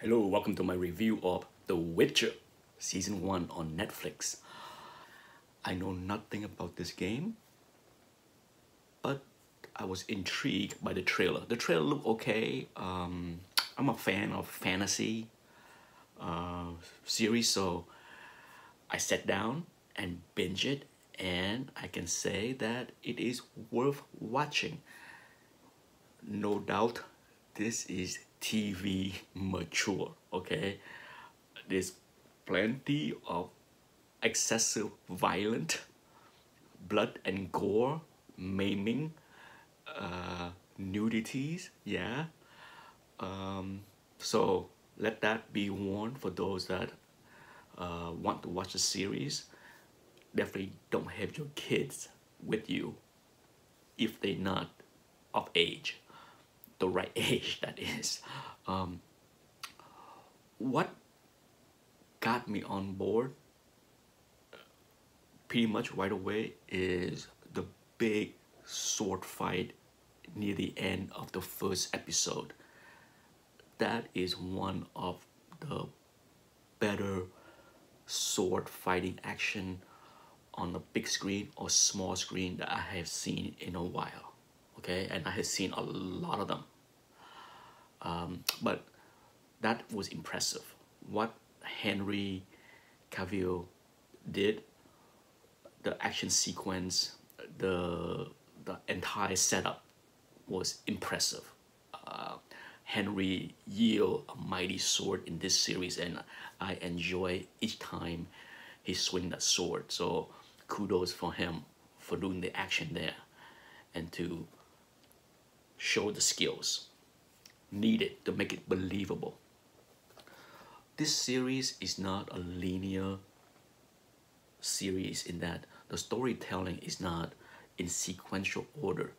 Hello, welcome to my review of The Witcher Season 1 on Netflix. I know nothing about this game, but I was intrigued by the trailer. The trailer looked okay. I'm a fan of fantasy series, so I sat down and binge it, and I can say that it is worth watching. No doubt, this is TV mature, okay? There's plenty of excessive violent blood and gore, maiming, nudities, yeah. So let that be warned for those that want to watch the series. Definitely don't have your kids with you if they're not of age, the right age, that is. What got me on board pretty much right away is the big sword fight near the end of the first episode. That is one of the better sword fighting action on the big screen or small screen that I have seen in a while. Okay, and I have seen a lot of them. But that was impressive. What Henry Cavill did, the action sequence, the entire setup was impressive. Henry yield a mighty sword in this series, and I enjoy each time he swing that sword. So kudos for him for doing the action there and to show the skills needed to make it believable. This series is not a linear series in that the storytelling is not in sequential order.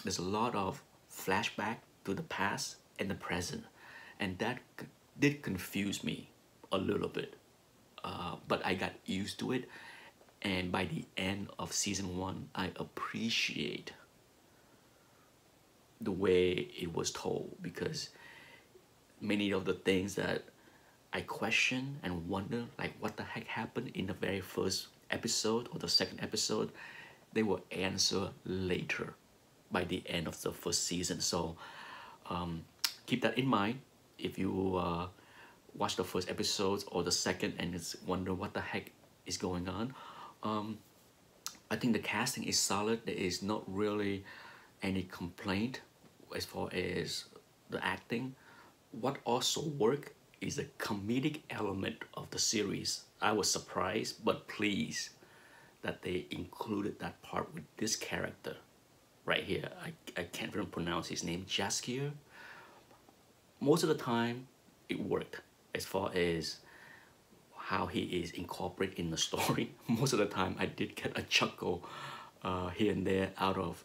There's a lot of flashback to the past and the present, and that did confuse me a little bit. But I got used to it, and by the end of season one, I appreciate the way it was told because many of the things that I question and wonder, like what the heck happened in the very first episode or the second episode, they will answer later by the end of the first season. So keep that in mind if you watch the first episode or the second and it's wonder what the heck is going on. I think the casting is solid. There is not really any complaint as far as the acting. What also worked is the comedic element of the series. I was surprised but pleased that they included that part with this character right here. I can't even pronounce his name, Jaskier. Most of the time, it worked as far as how he is incorporated in the story. Most of the time, I did get a chuckle here and there out of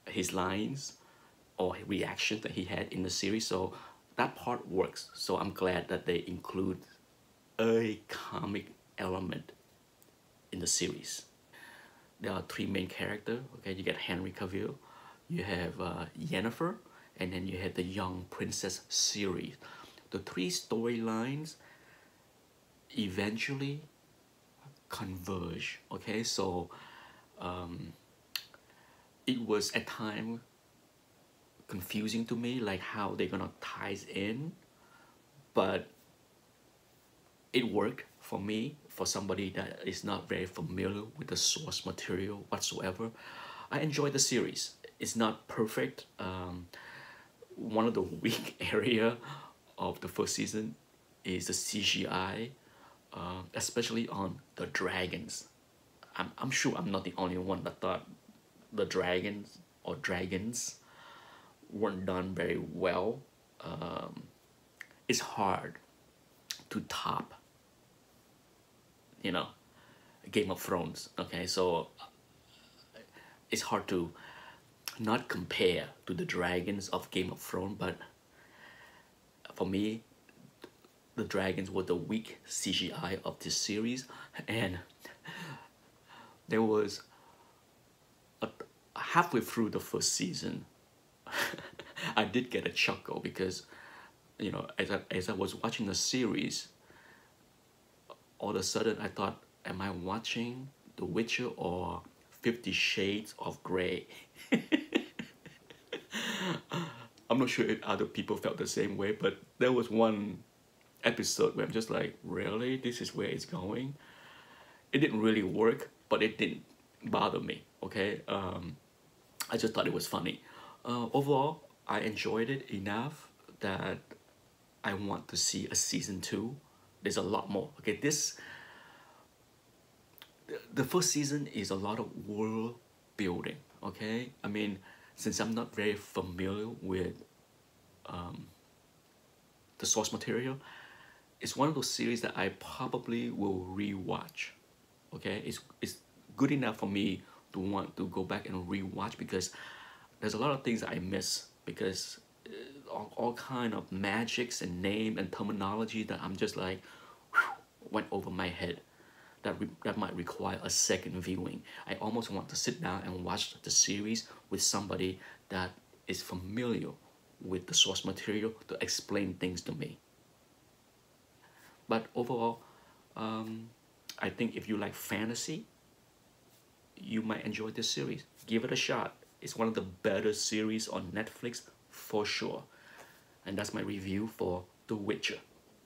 his lines or reactions that he had in the series. So that part works. So I'm glad that they include a comic element in the series. There are three main characters. Okay, you get Henry Cavill, you have Yennefer, and then you have the young princess Ciri. The three storylines eventually converge. Okay, so it was at time confusing to me, like how they're gonna ties in, but it worked for me, for somebody that is not very familiar with the source material whatsoever. I enjoyed the series. It's not perfect. One of the weak area of the first season is the CGI, especially on the dragons. I'm sure I'm not the only one that thought the dragons weren't done very well. It's hard to top, you know, Game of Thrones. Okay, so it's hard to not compare to the dragons of Game of Thrones, but for me, the dragons were the weak CGI of this series, and there was halfway through the first season, I did get a chuckle because you know, as I was watching the series, all of a sudden I thought, am I watching The Witcher or 50 Shades of Grey? I'm not sure if other people felt the same way, but there was one episode where I'm just like, really? This is where it's going? It didn't really work, but it didn't bother me, okay? I just thought it was funny. Overall, I enjoyed it enough that I want to see a season two. There's a lot more. Okay, the first season is a lot of world building. Okay, I mean, since I'm not very familiar with the source material, it's one of those series that I probably will rewatch. Okay, it's good enough for me to want to go back and rewatch because there's a lot of things I miss because all kind of magics and name and terminology that I'm just like went over my head. That might require a second viewing. I almost want to sit down and watch the series with somebody that is familiar with the source material to explain things to me. But overall, I think if you like fantasy, you might enjoy this series. Give it a shot. It's one of the better series on Netflix for sure. And that's my review for The Witcher.